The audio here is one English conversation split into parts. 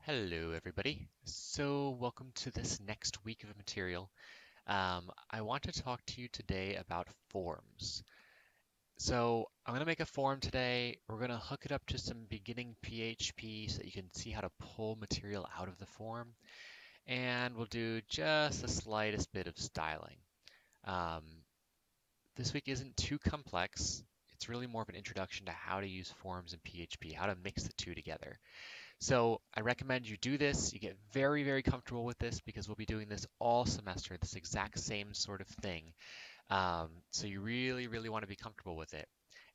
Hello, everybody. So, welcome to this next week of material. I want to talk to you today about forms. So, I'm going to make a form today. We're going to hook it up to some beginning PHP so that you can see how to pull material out of the form. And we'll do just the slightest bit of styling. Um, this week isn't too complex. It's really more of an introduction to how to use forms in PHP, how to mix the two together. So I recommend you do this. You get very, very comfortable with this because we'll be doing this all semester, this exact same sort of thing. So you really, really want to be comfortable with it.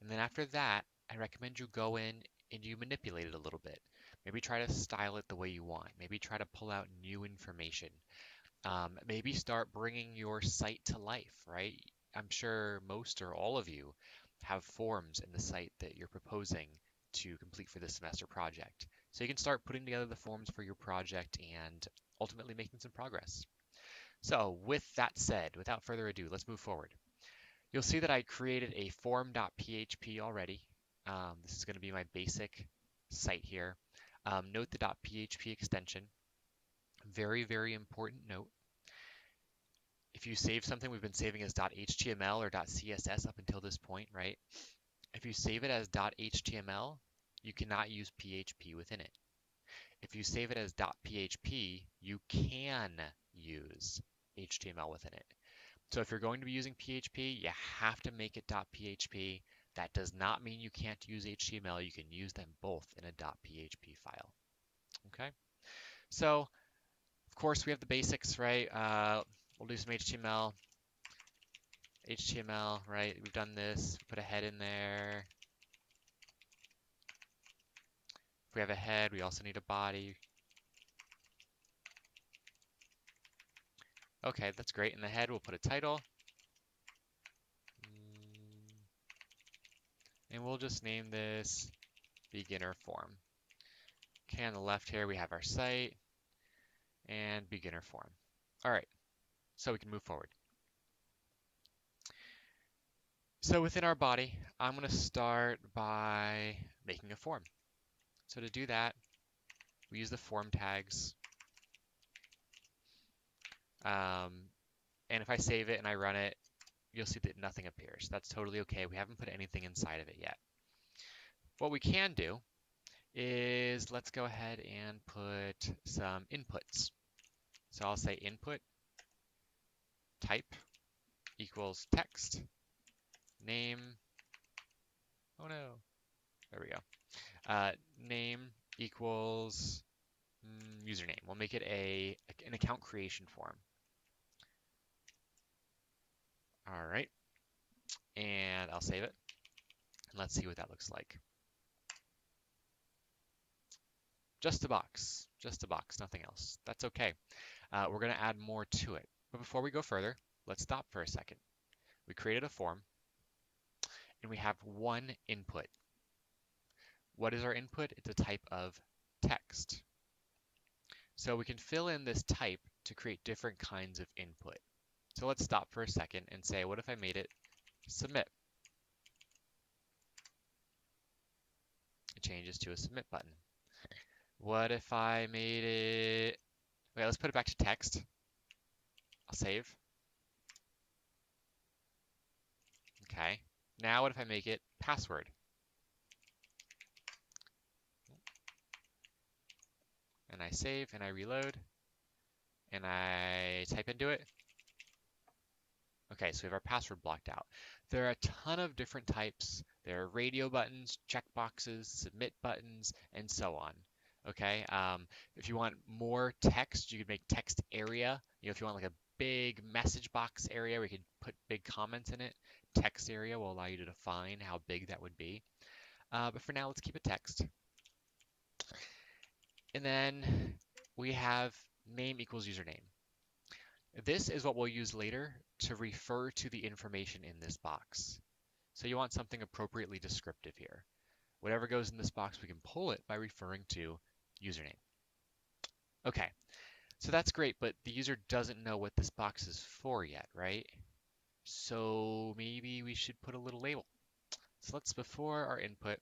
And then after that, I recommend you go in and you manipulate it a little bit. Maybe try to style it the way you want. Maybe try to pull out new information. Maybe start bringing your site to life, right? I'm sure most or all of you have forms in the site that you're proposing to complete for this semester project. So you can start putting together the forms for your project and ultimately making some progress. So with that said, without further ado, let's move forward. You'll see that I created a form.php already. This is going to be my basic site here. Note the .php extension. Very, very important note. If you save something, we've been saving as .html or .css up until this point, right? If you save it as .html, you cannot use PHP within it. If you save it as .php, you can use HTML within it. So if you're going to be using PHP, you have to make it .php. That does not mean you can't use HTML. You can use them both in a .php file. Okay? So, of course, we have the basics, right? We'll do some HTML, right? We've done this. Put a head in there. If we have a head, we also need a body. Okay, that's great. In the head, we'll put a title. And we'll just name this beginner form. Okay, on the left here, we have our site and beginner form. All right, so we can move forward. So within our body, I'm going to start by making a form. So to do that, we use the form tags. And if I save it and I run it, you'll see that nothing appears. That's totally okay. We haven't put anything inside of it yet. What we can do is let's go ahead and put some inputs. So I'll say input type equals text name. Oh no, there we go. Name equals username. We'll make it an account creation form. All right, and I'll save it. And let's see what that looks like. Just a box, nothing else. That's okay. We're going to add more to it. But before we go further, let's stop for a second. We created a form, and we have one input. What is our input? It's a type of text. So we can fill in this type to create different kinds of input. So let's stop for a second and say, what if I made it submit? It changes to a submit button. What if I made it, okay, let's put it back to text. I'll save. Okay. Now what if I make it password? And I save and I reload and I type into it. Okay, so we have our password blocked out. There are a ton of different types. There are radio buttons, checkboxes, submit buttons, and so on. Okay, if you want more text, you could make text area. If you want like a big message box area where you could put big comments in it, text area will allow you to define how big that would be. But for now, let's keep it text. And then we have name equals username. This is what we'll use later to refer to the information in this box. So you want something appropriately descriptive here. Whatever goes in this box, we can pull it by referring to username. Okay, so that's great, but the user doesn't know what this box is for yet, right? So maybe we should put a little label. So let's, before our input,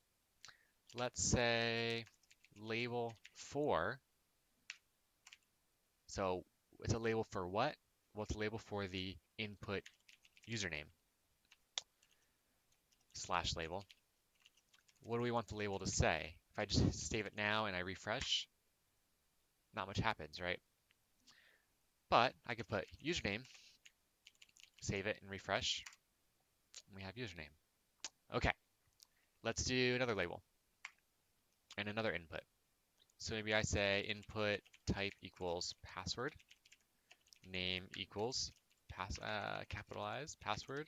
let's say label for So it's a label for what? Well, it's a label for the input username slash label. What do we want the label to say? If I just save it now and I refresh, not much happens, right? But I could put username, save it and refresh, and we have username. Okay, let's do another label and another input. So maybe I say input type equals password, name equals capitalized password.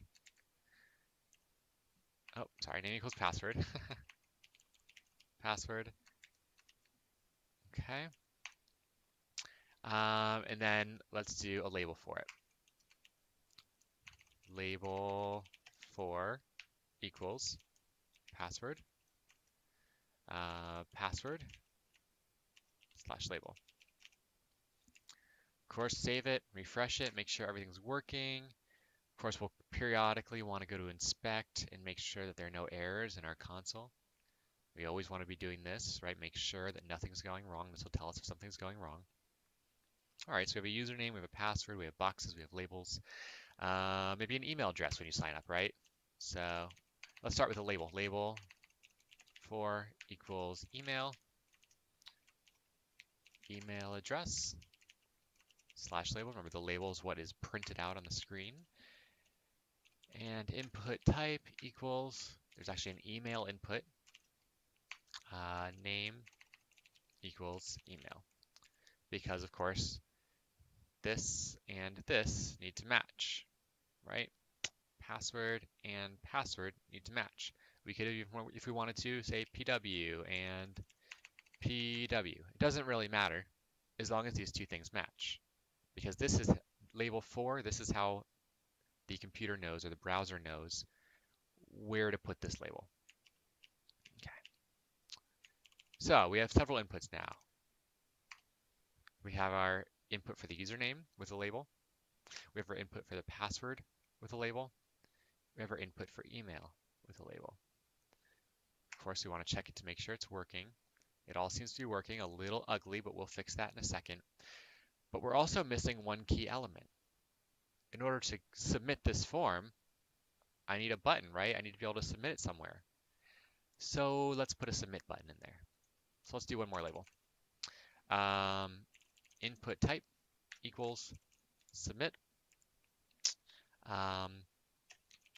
Oh, sorry, name equals password. Password. Okay. And then let's do a label for it. Label for equals password, password slash label. Of course, save it, refresh it, make sure everything's working. Of course, we'll periodically want to go to inspect and make sure that there are no errors in our console. We always want to be doing this, right? Make sure that nothing's going wrong. This will tell us if something's going wrong. All right, so we have a username, we have a password, we have boxes, we have labels. Maybe an email address when you sign up, right? So let's start with a label. Label for equals email, email address, slash label. Remember the label is what is printed out on the screen. And input type equals, there's actually an email input, name equals email. Because of course, this and this need to match, right? Password and password need to match. We could, if we wanted to, say PW and PW. It doesn't really matter as long as these two things match. Because this is label 4, this is how the computer knows or the browser knows where to put this label. Okay. So we have several inputs now. We have our input for the username with a label. We have our input for the password with a label. We have our input for email with a label. Of course, we want to check it to make sure it's working. It all seems to be working, a little ugly, but we'll fix that in a second. But we're also missing one key element. In order to submit this form, I need a button, right? I need to be able to submit it somewhere. So let's put a submit button in there. So let's do one more label. Input type equals submit.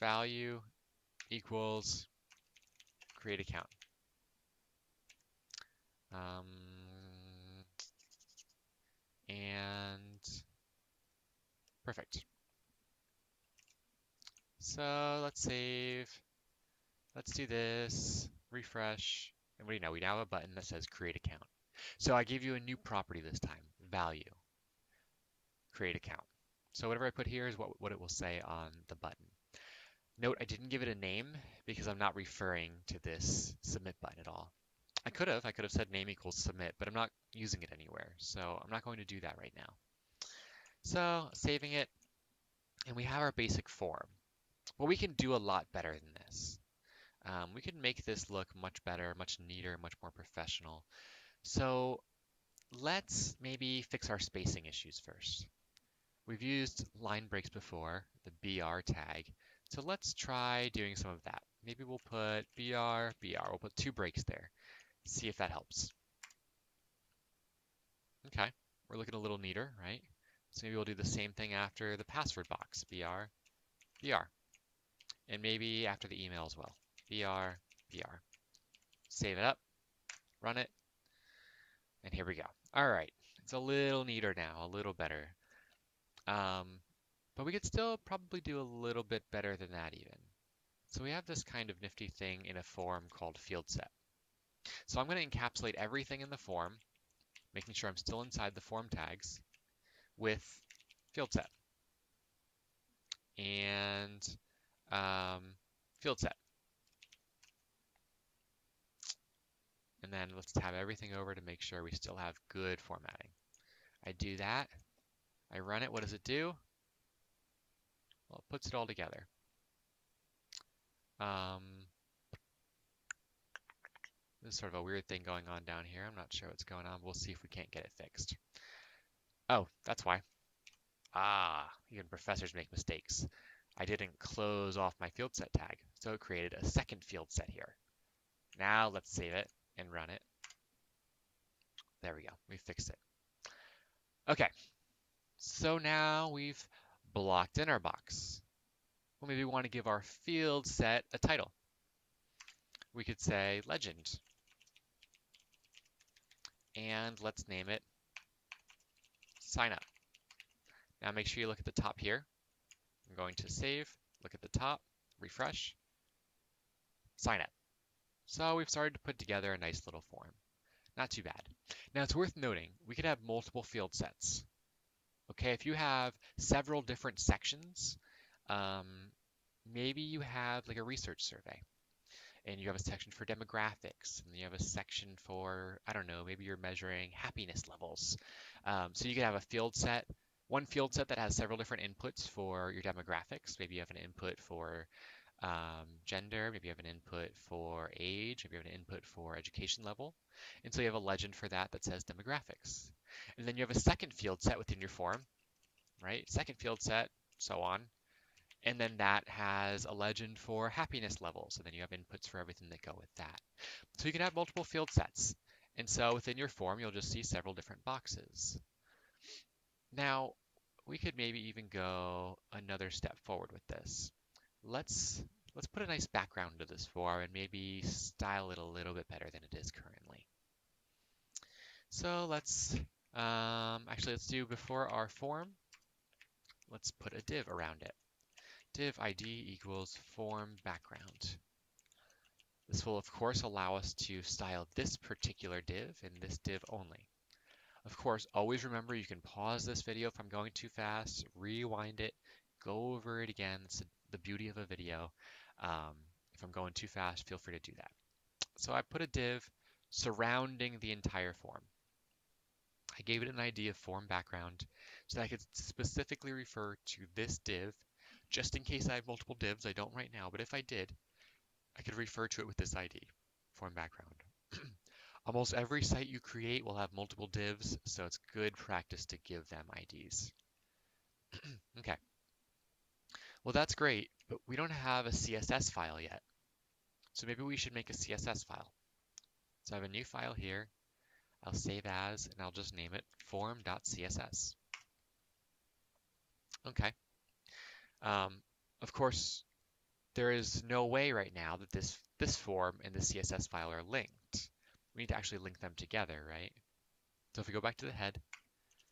Value equals create account. And perfect. So let's save. Let's do this. Refresh. And what do you know? We now have a button that says create account. So I gave you a new property this time, value, create account. So whatever I put here is what it will say on the button. Note, I didn't give it a name because I'm not referring to this submit button at all. I could have said name equals submit, but I'm not using it anywhere. So I'm not going to do that right now. So saving it, and we have our basic form. Well, we can do a lot better than this. We can make this look much better, much neater, much more professional. So let's maybe fix our spacing issues first. We've used line breaks before, the BR tag. So let's try doing some of that. Maybe we'll put BR, BR. We'll put 2 breaks there. See if that helps. Okay, we're looking a little neater, right? So maybe we'll do the same thing after the password box, BR, BR. And maybe after the email as well, BR, BR. Save it up, run it, and here we go. All right, it's a little neater now, a little better. But we could still probably do a little bit better than that even. So we have this kind of nifty thing in a form called field set. So I'm going to encapsulate everything in the form, making sure I'm still inside the form tags with field set and field set. And then let's tab everything over to make sure we still have good formatting. I do that. I run it. What does it do? Well, it puts it all together. There's sort of a weird thing going on down here. I'm not sure what's going on. We'll see if we can't get it fixed. Oh, that's why. Ah, even professors make mistakes. I didn't close off my field set tag, so it created a second field set here. Now let's save it and run it. There we go, we fixed it. Okay, so now we've blocked in our box. Well, maybe we want to give our field set a title. We could say legend, and let's name it sign up. Now make sure you look at the top here. I'm going to save, look at the top, refresh, sign up. So we've started to put together a nice little form. Not too bad. Now it's worth noting, we could have multiple field sets. Okay, if you have several different sections, um, maybe you have like a research survey and you have a section for demographics and you have a section for, I don't know, maybe you're measuring happiness levels. So you could have a field set, one field set that has several different inputs for your demographics. Maybe you have an input for gender, maybe you have an input for age, maybe you have an input for education level. And so you have a legend for that that says demographics. And then you have a second field set within your form, right? Second field set, so on. And then that has a legend for happiness levels. And then you have inputs for everything that go with that. So you can have multiple field sets. And so within your form, you'll just see several different boxes. Now, we could maybe even go another step forward with this. Let's let's put a nice background to this form and maybe style it a little bit better than it is currently. So let's do before our form, let's put a div around it. Div ID equals form background. This will of course allow us to style this particular div and this div only. Of course, always remember you can pause this video if I'm going too fast, rewind it, go over it again. It's the beauty of a video. If I'm going too fast, feel free to do that. So I put a div surrounding the entire form. I gave it an ID of form background so that I could specifically refer to this div, just in case I have multiple divs. I don't right now, but if I did, I could refer to it with this ID, form background. Almost every site you create will have multiple divs, so it's good practice to give them IDs. Okay, well that's great, but we don't have a CSS file yet. So maybe we should make a CSS file. So I have a new file here. I'll save as, and I'll just name it form.css. Okay. Of course, there is no way right now that this form and the CSS file are linked. We need to actually link them together, right? So if we go back to the head,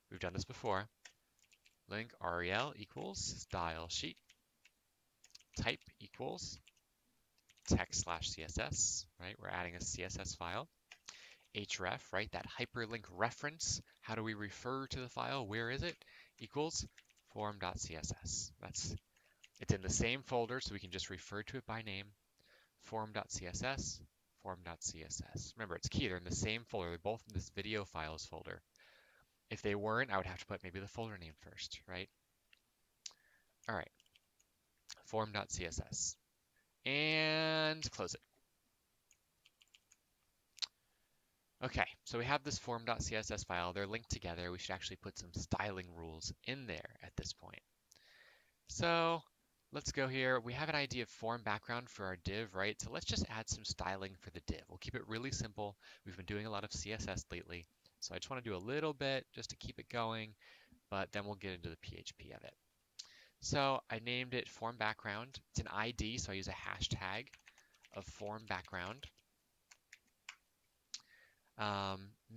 we've done this before. Link rel equals style sheet type equals text/CSS, right? We're adding a CSS file. href, right? That hyperlink reference. How do we refer to the file? Where is it? Equals form.css. It's in the same folder, so we can just refer to it by name. Form.css, form.css. Remember, it's key. They're in the same folder. They're both in this video files folder. If they weren't, I would have to put maybe the folder name first, right? All right, form.css. And close it. Okay, so we have this form.css file. They're linked together. We should actually put some styling rules in there at this point. So let's go here. We have an idea of form background for our div, right? So let's just add some styling for the div. We'll keep it really simple. We've been doing a lot of CSS lately. So I just want to do a little bit just to keep it going, but then we'll get into the PHP of it. So I named it form background. It's an ID, so I use a hashtag of form background.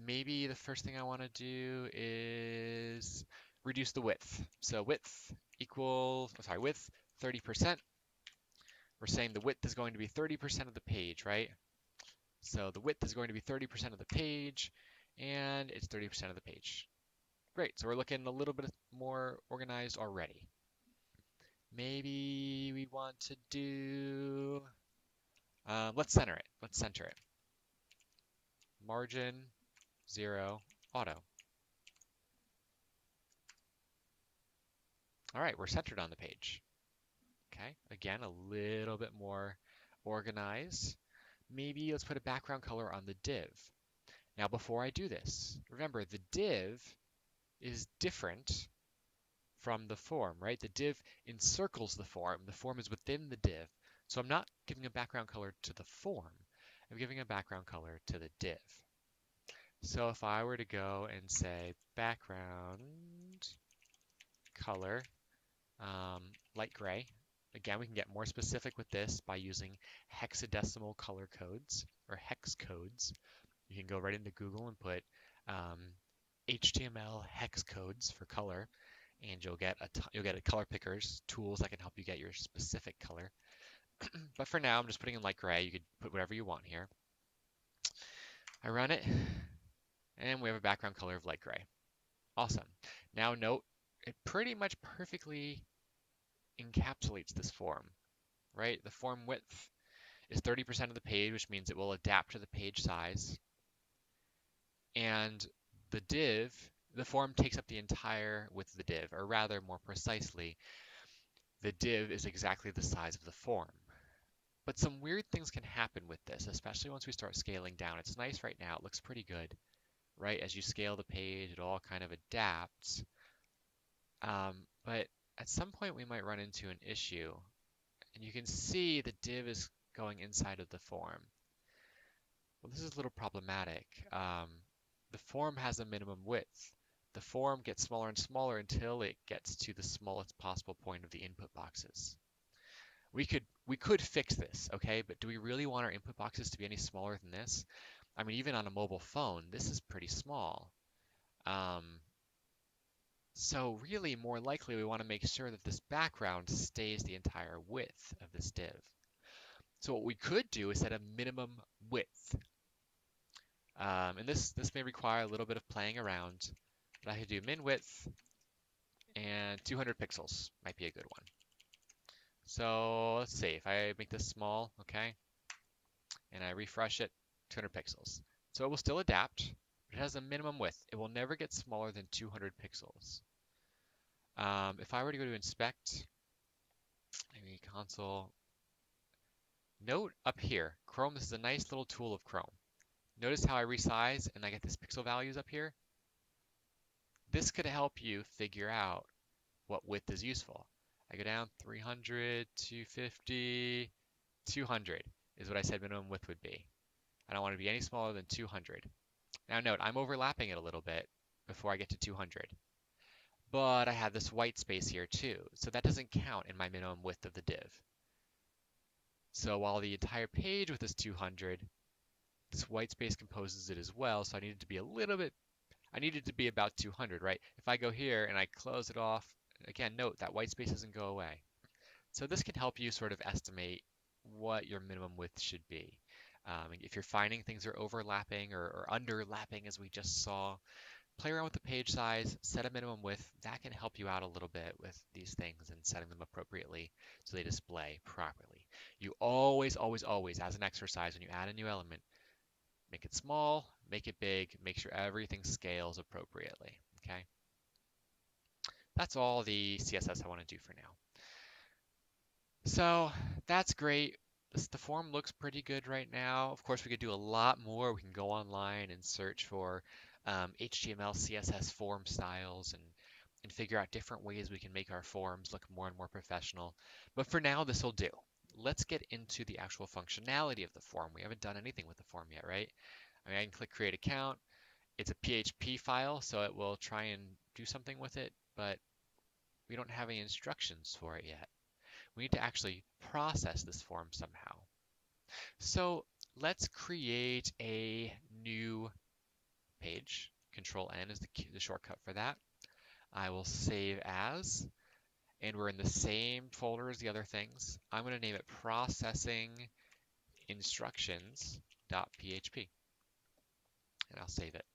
Maybe the first thing I want to do is reduce the width. So width 30%. We're saying the width is going to be 30% of the page, right? So the width is going to be 30% of the page, and it's 30% of the page. Great, so we're looking a little bit more organized already. Maybe we want to do, let's center it. Let's center it. Margin 0 auto. All right, we're centered on the page. Okay, again, a little bit more organized. Maybe let's put a background color on the div. Now, before I do this, remember the div is different from the form, right? The div encircles the form is within the div. So I'm not giving a background color to the form, I'm giving a background color to the div. So if I were to go and say background color light gray, again, we can get more specific with this by using hexadecimal color codes or hex codes. You can go right into Google and put HTML hex codes for color, and you'll get a color pickers tools that can help you get your specific color. But for now, I'm just putting in light gray. You could put whatever you want here. I run it, and we have a background color of light gray. Awesome. Now note, it pretty much perfectly encapsulates this form, right? The form width is 30% of the page, which means it will adapt to the page size. And the form takes up the entire width of the div, or rather, more precisely, the div is exactly the size of the form. But some weird things can happen with this, especially once we start scaling down. It's nice right now, it looks pretty good, right? As you scale the page, it all kind of adapts. But at some point we might run into an issue, and you can see the div is going inside of the form. Well, this is a little problematic. The form has a minimum width. The form gets smaller and smaller until it gets to the smallest possible point of the input boxes. We could fix this, okay? But do we really want our input boxes to be any smaller than this? I mean, even on a mobile phone, this is pretty small. So really, more likely, we want to make sure that this background stays the entire width of this div. So what we could do is set a minimum width. And this may require a little bit of playing around, but I could do min width and 200 pixels might be a good one. So let's see, if I make this small, okay, and I refresh it, 200 pixels. So it will still adapt, but it has a minimum width. It will never get smaller than 200 pixels. If I were to go to inspect, maybe console, note up here, Chrome, this is a nice little tool of Chrome. Notice how I resize and I get this pixel values up here? This could help you figure out what width is useful. I go down 300, 250, 200 is what I said minimum width would be. I don't want to be any smaller than 200. Now note, I'm overlapping it a little bit before I get to 200. But I have this white space here too, so that doesn't count in my minimum width of the div. So while the entire page width is 200, this white space composes it as well, so I need it to be I need it to be about 200, right? If I go here and I close it off, again, note that white space doesn't go away. So this can help you sort of estimate what your minimum width should be. If you're finding things are overlapping or underlapping, as we just saw, play around with the page size, set a minimum width. That can help you out a little bit with these things and setting them appropriately so they display properly. You always, always, always, as an exercise, when you add a new element, make it small, make it big, make sure everything scales appropriately, okay? That's all the CSS I want to do for now. So that's great. The form looks pretty good right now. Of course, we could do a lot more. We can go online and search for HTML, CSS form styles and figure out different ways we can make our forms look more and more professional. But for now, this will do. Let's get into the actual functionality of the form. We haven't done anything with the form yet, right? I mean, I can click create account. It's a PHP file, so it will try and do something with it, but we don't have any instructions for it yet. We need to actually process this form somehow. So let's create a new page. Control N is the shortcut for that. I will save as, and we're in the same folder as the other things. I'm going to name it processing instructions.php, and I'll save it.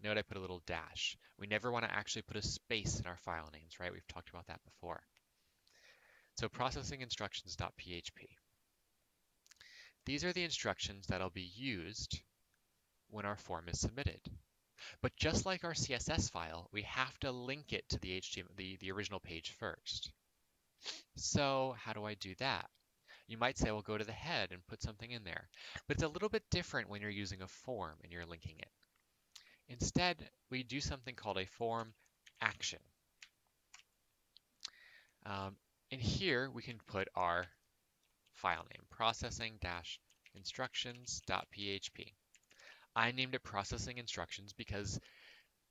Note I put a little dash. We never want to actually put a space in our file names, right? We've talked about that before. So processing instructions.php. These are the instructions that'll be used when our form is submitted. But just like our CSS file, we have to link it to the HTML, the original page first. So how do I do that? You might say, well, go to the head and put something in there. But it's a little bit different when you're using a form and you're linking it. Instead, we do something called a form action. In here, we can put our file name, processing-instructions.php. I named it processing instructions because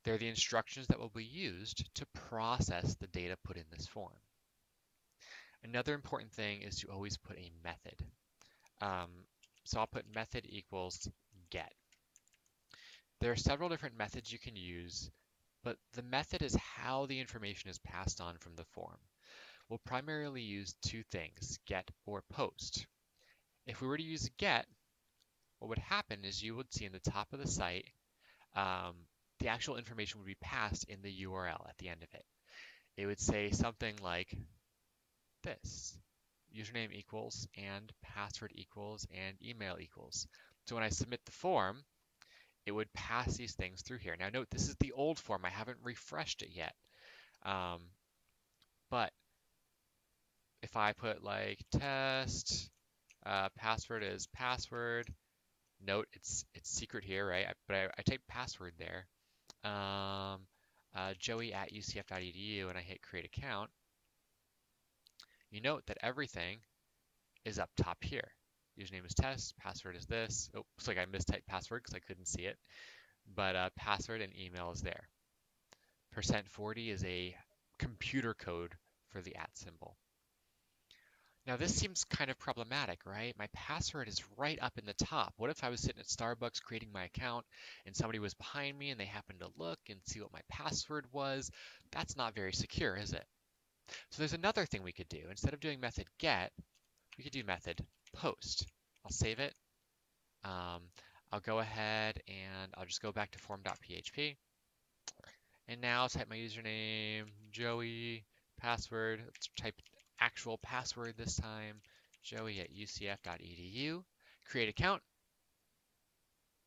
they're the instructions that will be used to process the data put in this form. Another important thing is to always put a method. So I'll put method equals get. There are several different methods you can use, but the method is how the information is passed on from the form. We'll primarily use two things, get or post. If we were to use get, what would happen is you would see in the top of the site, the actual information would be passed in the URL at the end of it. It would say something like this, username equals and password equals and email equals. So when I submit the form, it would pass these things through here. Now note, this is the old form. I haven't refreshed it yet. But if I put like test, password is password, note it's secret here, right? But I type password there. Joey@ucf.edu, and I hit create account. You note that everything is up top here. Username is test, password is this. Oh, looks like I mistyped password because I couldn't see it. But password and email is there. %40 is a computer code for the @ symbol. Now this seems kind of problematic, right? My password is right up in the top. What if I was sitting at Starbucks creating my account and somebody was behind me and they happened to look and see what my password was? That's not very secure, is it? So there's another thing we could do. Instead of doing method get, we could do method post. I'll save it. I'll go ahead and I'll just go back to form.php. And now I'll type my username, Joey, password. Let's type actual password this time, joey@ucf.edu. Create account.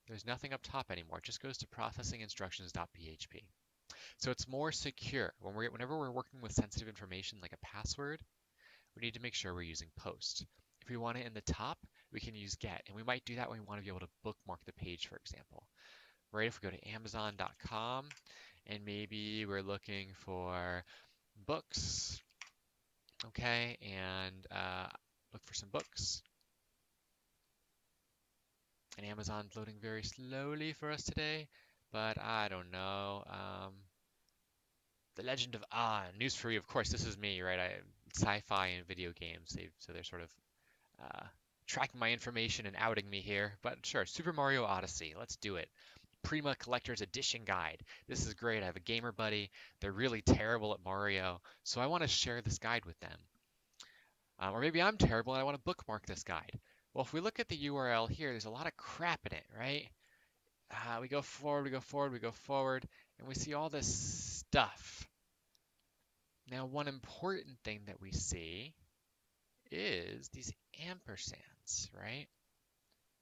There's nothing up top anymore. It just goes to processinginstructions.php. So it's more secure. Whenever we're working with sensitive information like a password, we need to make sure we're using post. If we want it in the top, we can use get. And we might do that when we want to be able to bookmark the page, for example. Right, if we go to amazon.com and maybe we're looking for books, okay, and look for some books. And Amazon's loading very slowly for us today, but I don't know. The Legend of news for you. Of course, this is me, right? Sci-fi and video games. They're sort of tracking my information and outing me here. But sure, Super Mario Odyssey. Let's do it. Prima Collector's Edition Guide. This is great. I have a gamer buddy. They're really terrible at Mario, so I want to share this guide with them. Or maybe I'm terrible and I want to bookmark this guide. Well, if we look at the URL here, there's a lot of crap in it, right? We go forward, we go forward, we go forward, and we see all this stuff. Now, one important thing that we see is these ampersands, right?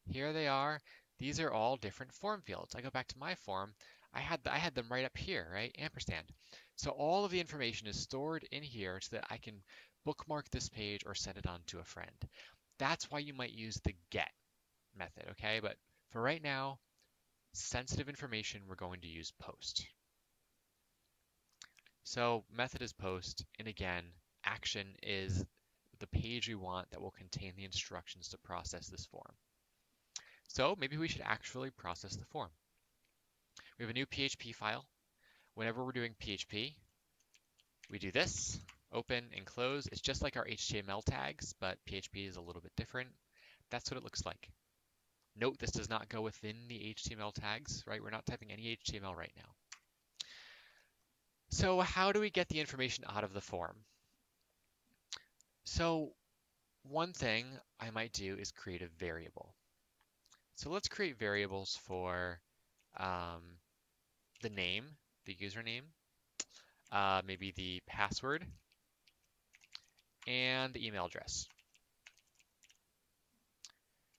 Here they are. These are all different form fields. I go back to my form. I had them right up here, right? Ampersand. So all of the information is stored in here so that I can bookmark this page or send it on to a friend. That's why you might use the get method, okay? But for right now, sensitive information, we're going to use post. So method is post, and again, action is the page we want that will contain the instructions to process this form. So maybe we should actually process the form. We have a new PHP file. Whenever we're doing PHP, we do this, open and close. It's just like our HTML tags, but PHP is a little bit different. That's what it looks like. Note this does not go within the HTML tags, right? We're not typing any HTML right now. So how do we get the information out of the form? So one thing I might do is create a variable. So let's create variables for the name, the username, maybe the password, and the email address.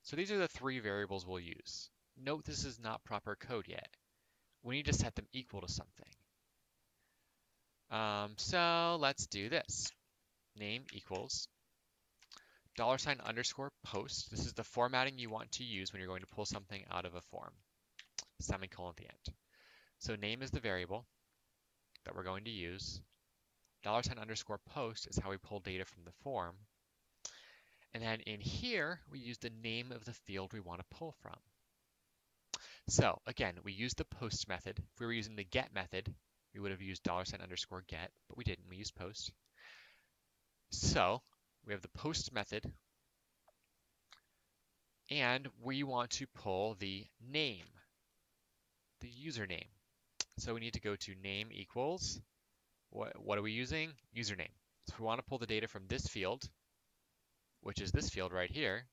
So these are the three variables we'll use. Note this is not proper code yet. We need to set them equal to something. So let's do this. Name equals $_post. This is the formatting you want to use when you're going to pull something out of a form. Semicolon at the end. So name is the variable. that we're going to use. $_post is how we pull data from the form. And then in here, we use the name of the field we want to pull from. So again, we use the post method. If we were using the get method, we would have used $_get, but we didn't. We used post. So we have the post method, and we want to pull the name, the username. So we need to go to name equals, what are we using? Username. So if we want to pull the data from this field, which is this field right here,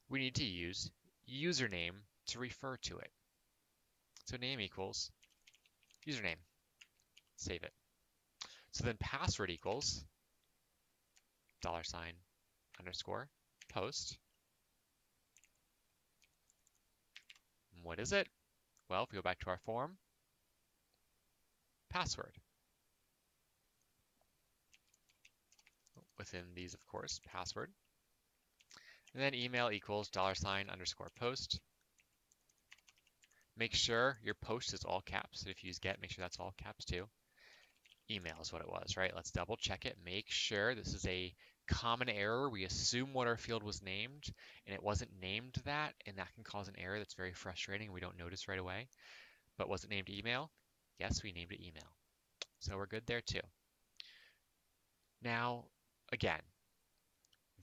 we need to use username to refer to it. So name equals username. Save it. So then password equals $_post. What is it? Well, if we go back to our form, password. Within these, of course, password. And then email equals $_post. Make sure your post is all caps. If you use get, make sure that's all caps too. Email is what it was, right? Let's double check it. Make sure this is a common error. We assume what our field was named, and it wasn't named that, and that can cause an error that's very frustrating. We don't notice right away. But was it named email? Yes, we named it email. So we're good there too. Now, again,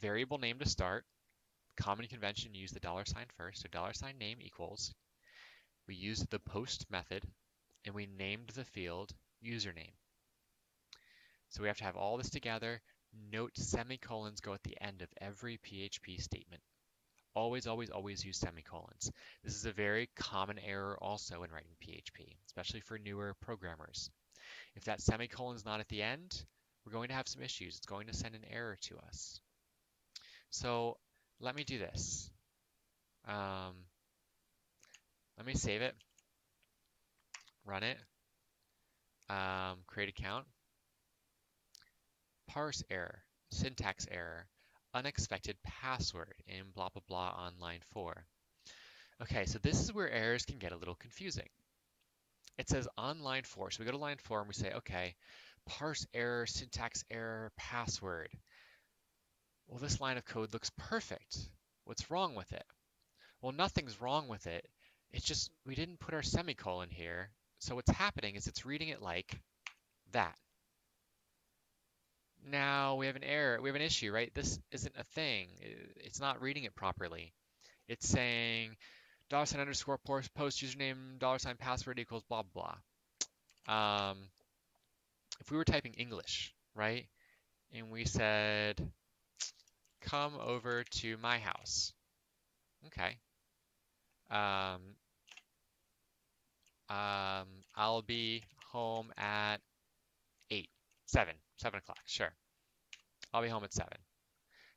variable name to start. Common convention, use the $sign first. So $name equals. We used the post method, and we named the field username. So we have to have all this together. Note semicolons go at the end of every PHP statement. Always, always, always use semicolons. This is a very common error also in writing PHP, especially for newer programmers. If that semicolon is not at the end, we're going to have some issues. It's going to send an error to us. So let me do this. Let me save it, run it, create account, parse error, syntax error, unexpected password in blah, blah, blah on line 4. Okay, so this is where errors can get a little confusing. It says on line 4, so we go to line 4 and we say, okay, parse error, syntax error, password. Well, this line of code looks perfect. What's wrong with it? Well, nothing's wrong with it. It's just we didn't put our semicolon here. So what's happening is it's reading it like that. Now we have an error. We have an issue, right? This isn't a thing. It's not reading it properly. It's saying $_post username $password equals blah, blah. If we were typing English, right? And we said, come over to my house. Okay. I'll be home at 7 o'clock, sure. I'll be home at 7.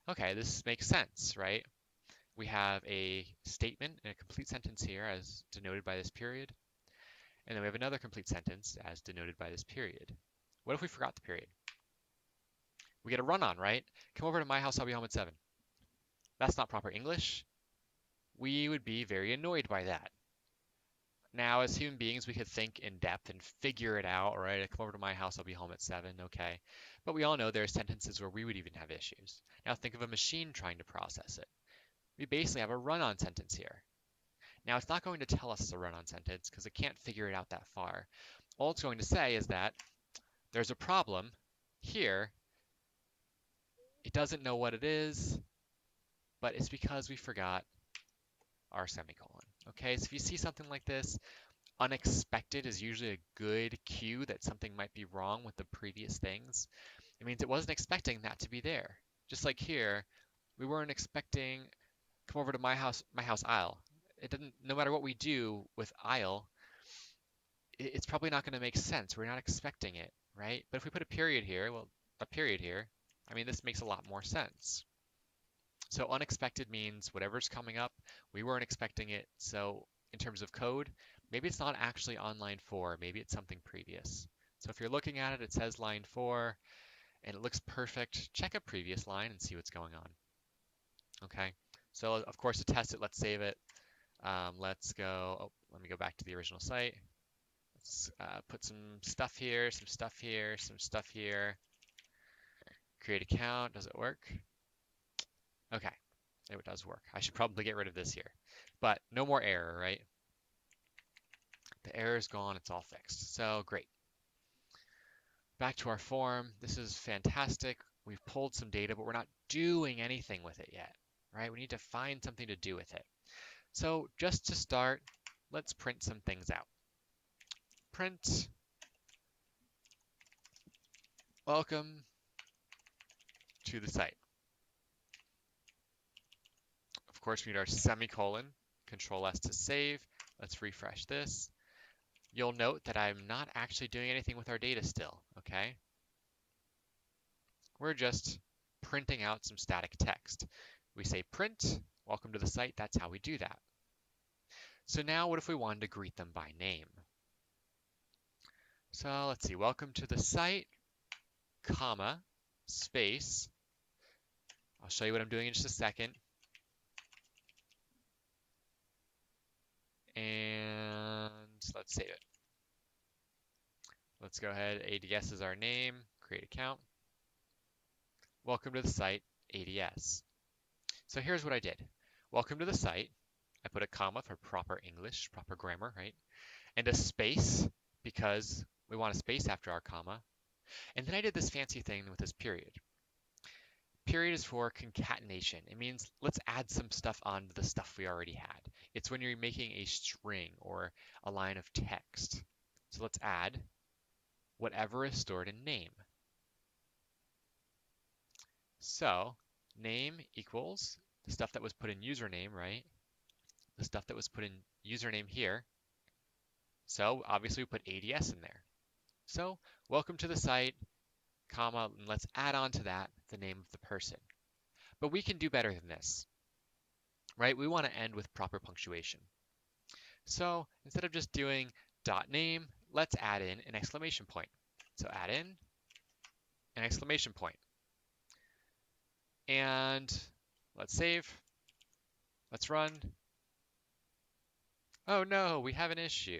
Okay, this makes sense, right? We have a statement and a complete sentence here as denoted by this period. And then we have another complete sentence as denoted by this period. What if we forgot the period? We get a run-on, right? Come over to my house, I'll be home at 7. That's not proper English. We would be very annoyed by that. Now, as human beings, we could think in depth and figure it out, right? Come over to my house, I'll be home at 7, okay. But we all know there are sentences where we would even have issues. Now think of a machine trying to process it. We basically have a run-on sentence here. Now, it's not going to tell us it's a run-on sentence because it can't figure it out that far. All it's going to say is that there's a problem here. It doesn't know what it is, but it's because we forgot our semicolon. Okay, so if you see something like this, unexpected is usually a good cue that something might be wrong with the previous things. It means it wasn't expecting that to be there. Just like here, we weren't expecting come over to my house aisle. It didn't, no matter what we do with aisle, it's probably not going to make sense. We're not expecting it, right? But if we put a period here, well, a period here, I mean, this makes a lot more sense. So unexpected means whatever's coming up, we weren't expecting it. So in terms of code, maybe it's not actually on line 4. Maybe it's something previous. So if you're looking at it, it says line 4 and it looks perfect. Check a previous line and see what's going on. Okay. So of course, to test it, let's save it. Let's go. Oh, let me go back to the original site. Let's put some stuff here, some stuff here, some stuff here. Create account. Does it work? Okay, it does work. I should probably get rid of this here. But no more error, right? The error is gone. It's all fixed. So great. Back to our form. This is fantastic. We've pulled some data, but we're not doing anything with it yet, right? We need to find something to do with it. So just to start, let's print some things out. Print, welcome to the site. Of course, we need our semicolon, Control S to save. Let's refresh this. You'll note that I'm not actually doing anything with our data still, okay? We're just printing out some static text. We say print, welcome to the site. That's how we do that. So now what if we wanted to greet them by name? So let's see, welcome to the site, comma, space. I'll show you what I'm doing in just a second. And let's save it. Let's go ahead, ADS is our name, create account. Welcome to the site, ADS. So here's what I did. Welcome to the site. I put a comma for proper English, proper grammar, right? And a space because we want a space after our comma. And then I did this fancy thing with this period. Period is for concatenation. It means let's add some stuff onto the stuff we already had. It's when you're making a string or a line of text. So let's add whatever is stored in name. So name equals the stuff that was put in username, right? The stuff that was put in username here. So obviously we put ADS in there. So welcome to the site, comma, and let's add on to that the name of the person. But we can do better than this, right? We want to end with proper punctuation. So instead of just doing dot name, let's add in an exclamation point. So add in an exclamation point. And let's save. Let's run. Oh no, we have an issue.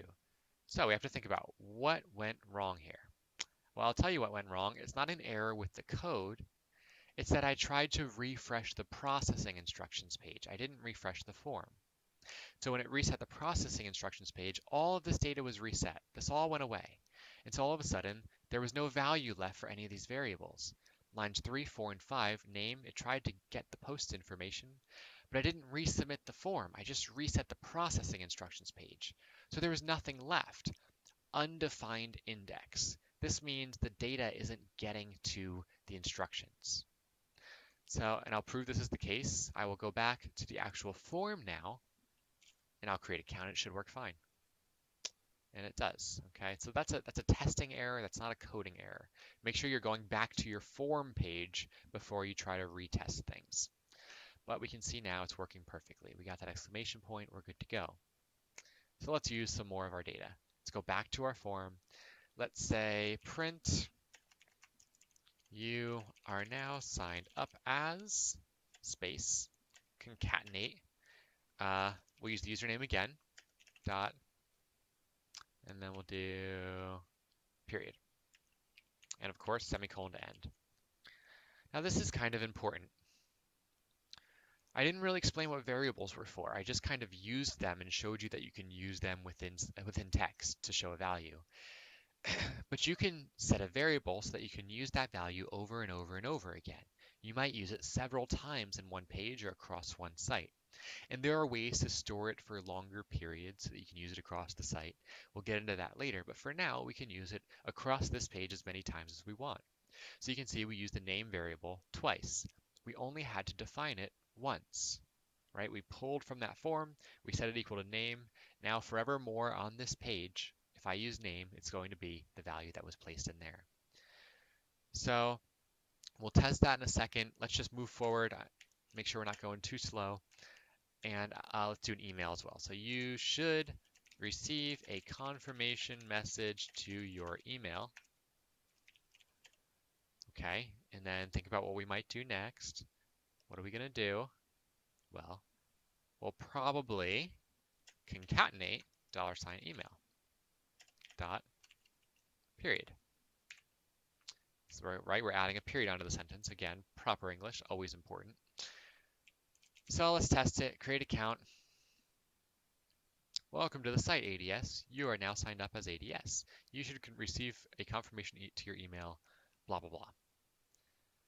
So we have to think about what went wrong here. Well, I'll tell you what went wrong. It's not an error with the code. It's that I tried to refresh the processing instructions page. I didn't refresh the form. So when it reset the processing instructions page, all of this data was reset. This all went away. And so all of a sudden, there was no value left for any of these variables. Lines 3, 4, and 5, name, it tried to get the post information, but I didn't resubmit the form. I just reset the processing instructions page. So there was nothing left. Undefined index. This means the data isn't getting to the instructions. So, and I'll prove this is the case. I will go back to the actual form now, and I'll create a count. It should work fine. And it does, okay? So that's a testing error. That's not a coding error. Make sure you're going back to your form page before you try to retest things. But we can see now it's working perfectly. We got that exclamation point. We're good to go. So let's use some more of our data. Let's go back to our form. Let's say print, you are now signed up as, space, concatenate. We'll use the username again, dot, and then we'll do period. And of course, semicolon to end. Now this is kind of important. I didn't really explain what variables were for. I just kind of used them and showed you that you can use them within text to show a value. But you can set a variable so that you can use that value over and over and over again. You might use it several times in one page or across one site. And there are ways to store it for longer periods so that you can use it across the site. We'll get into that later, but for now, we can use it across this page as many times as we want. So you can see we used the name variable twice. We only had to define it once, right? We pulled from that form, we set it equal to name. Now forevermore on this page, if I use name, it's going to be the value that was placed in there. So we'll test that in a second. Let's just move forward, make sure we're not going too slow. And let's do an email as well. So you should receive a confirmation message to your email. Okay, and then think about what we might do next. What are we going to do? Well, we'll probably concatenate $email. dot period. So we're adding a period onto the sentence. Again, proper English, always important. So let's test it. Create account. Welcome to the site, ADS. You are now signed up as ADS. You should receive a confirmation to your email, blah, blah, blah.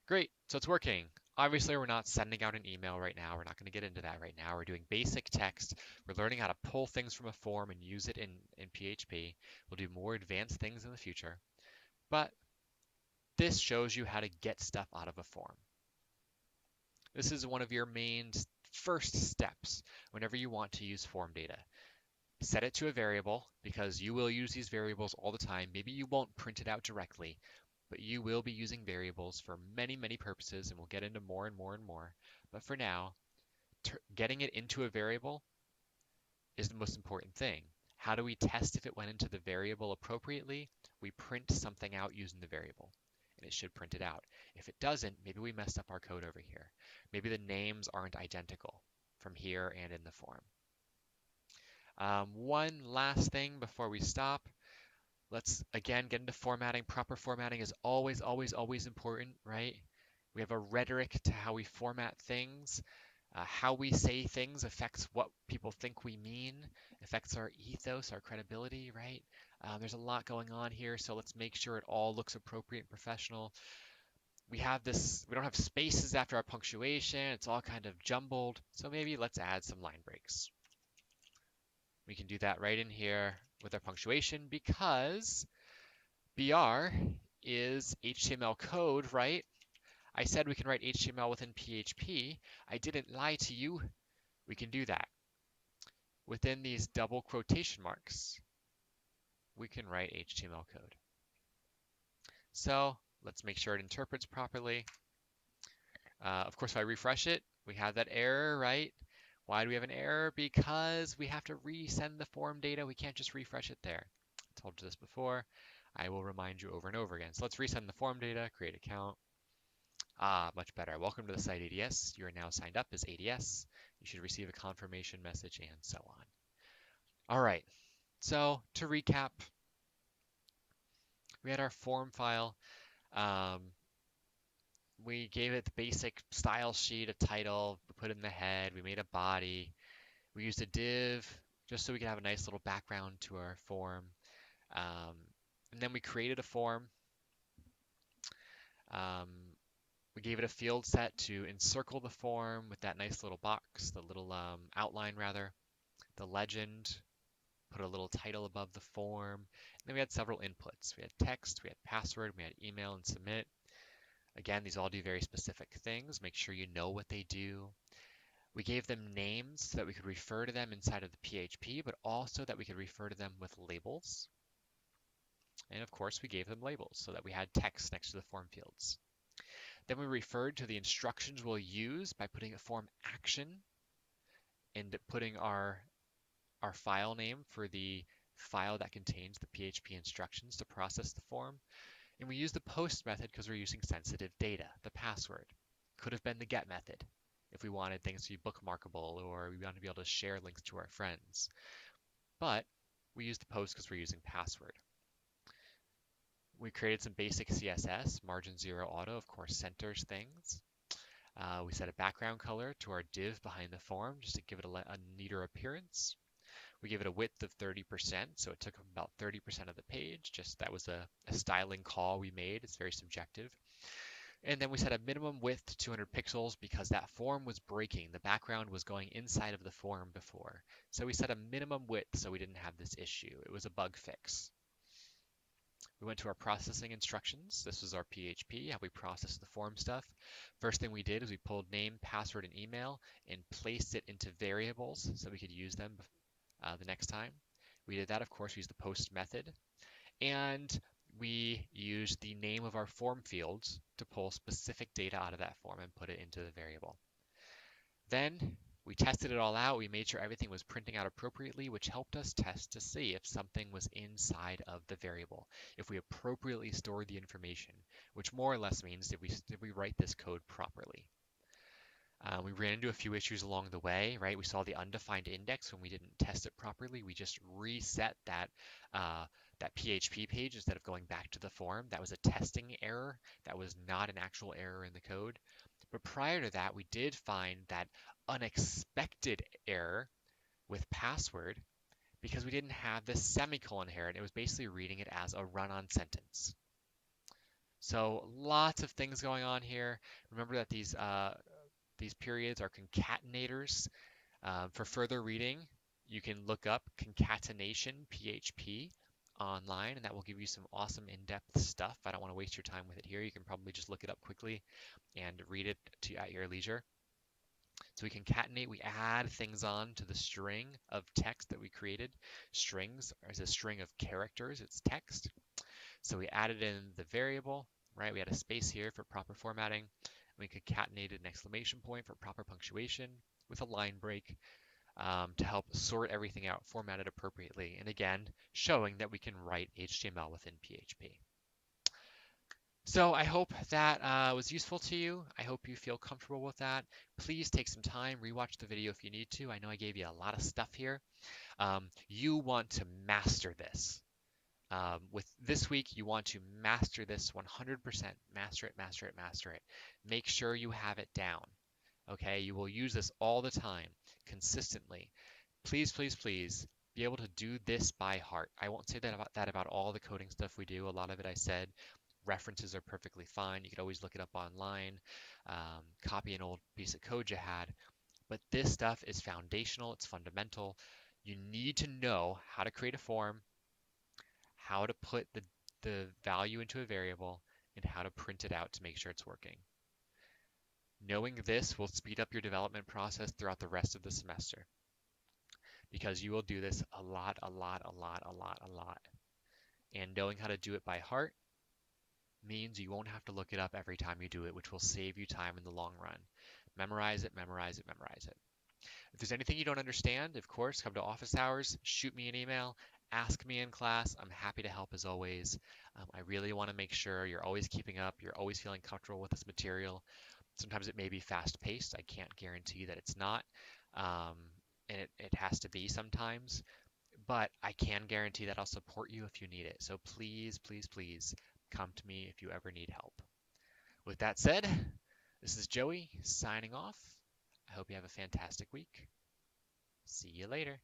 Great, so it's working. Obviously, we're not sending out an email right now. We're not going to get into that right now. We're doing basic text. We're learning how to pull things from a form and use it in PHP. We'll do more advanced things in the future. But this shows you how to get stuff out of a form. This is one of your main first steps whenever you want to use form data. Set it to a variable because you will use these variables all the time. Maybe you won't print it out directly, but you will be using variables for many, many purposes, and we'll get into more and more and more. But for now, getting it into a variable is the most important thing. How do we test if it went into the variable appropriately? We print something out using the variable, and it should print it out. If it doesn't, maybe we messed up our code over here. Maybe the names aren't identical from here and in the form. One last thing before we stop. Let's again get into formatting. Proper formatting is always, always, always important, right? We have a rhetoric to how we format things. How we say things affects what people think we mean, affects our ethos, our credibility, right? There's a lot going on here, so let's make sure it all looks appropriate and professional. We don't have spaces after our punctuation. It's all kind of jumbled. So maybe let's add some line breaks. We can do that right in here with our punctuation because BR is HTML code, right? I said we can write HTML within PHP. I didn't lie to you. We can do that. Within these double quotation marks, we can write HTML code. So let's make sure it interprets properly. Of course, if I refresh it, we have that error, right? Why do we have an error? Because we have to resend the form data. We can't just refresh it there. I told you this before. I will remind you over and over again. So let's resend the form data, create account. Much better. Welcome to the site ADS. You are now signed up as ADS. You should receive a confirmation message and so on. All right. So to recap, we had our form file. We gave it the basic style sheet, a title, we put in the head, we made a body. We used a div just so we could have a nice little background to our form. And then we created a form. We gave it a field set to encircle the form with that nice little box, the little outline rather, the legend, put a little title above the form. And then we had several inputs. We had text, we had password, we had email and submit. Again, these all do very specific things. Make sure you know what they do. We gave them names so that we could refer to them inside of the PHP, but also that we could refer to them with labels. And of course, we gave them labels so that we had text next to the form fields. Then we referred to the instructions we'll use by putting a form action and putting our file name for the file that contains the PHP instructions to process the form. And we use the post method because we're using sensitive data, the password. Could have been the get method if we wanted things to be bookmarkable or we want to be able to share links to our friends. But we use the post because we're using password. We created some basic CSS. Margin 0 auto, of course, centers things. We set a background color to our div behind the form just to give it a neater appearance. We gave it a width of 30%, so it took up about 30% of the page. Just that was a styling call we made. It's very subjective. And then we set a minimum width to 200 pixels because that form was breaking. The background was going inside of the form before. So we set a minimum width so we didn't have this issue. It was a bug fix. We went to our processing instructions. This was our PHP, how we process the form stuff. First thing we did is we pulled name, password, and email and placed it into variables so we could use them the next time. We did that, of course, we used the post method. And we used the name of our form fields to pull specific data out of that form and put it into the variable. Then we tested it all out. We made sure everything was printing out appropriately, which helped us test to see if something was inside of the variable, if we appropriately stored the information, which more or less means did we write this code properly. We ran into a few issues along the way, right? We saw the undefined index when we didn't test it properly. We just reset that that PHP page instead of going back to the form. That was a testing error. That was not an actual error in the code. But prior to that, we did find that unexpected error with password because we didn't have this semicolon here, and it was basically reading it as a run-on sentence. So lots of things going on here. Remember that these periods are concatenators. For further reading, you can look up concatenation PHP online, and that will give you some awesome in-depth stuff. I don't want to waste your time with it here. You can probably just look it up quickly and read it at your leisure. So we concatenate, we add things on to the string of text that we created. Strings is a string of characters, it's text. So we added in the variable, right? We had a space here for proper formatting. We concatenated an exclamation point for proper punctuation with a line break to help sort everything out, format it appropriately. And again, showing that we can write HTML within PHP. So I hope that was useful to you. I hope you feel comfortable with that. Please take some time, rewatch the video if you need to. I know I gave you a lot of stuff here. You want to master this. With this week, you want to master this 100%. Master it, master it, master it. Make sure you have it down. Okay, you will use this all the time, consistently. Please, please, please be able to do this by heart. I won't say that about all the coding stuff we do. A lot of it I said. References are perfectly fine. You could always look it up online, copy an old piece of code you had. But this stuff is foundational. It's fundamental. You need to know how to create a form, how to put the value into a variable, and how to print it out to make sure it's working. Knowing this will speed up your development process throughout the rest of the semester because you will do this a lot, a lot, a lot, a lot, a lot. And knowing how to do it by heart means you won't have to look it up every time you do it, which will save you time in the long run. Memorize it, memorize it, memorize it. If there's anything you don't understand, of course, come to office hours, shoot me an email, ask me in class. I'm happy to help as always. I really want to make sure you're always keeping up, you're always feeling comfortable with this material. Sometimes it may be fast paced. I can't guarantee that it's not. And it has to be sometimes, but I can guarantee that I'll support you if you need it. So please, please, please come to me if you ever need help. With that said, this is Joey signing off. I hope you have a fantastic week. See you later.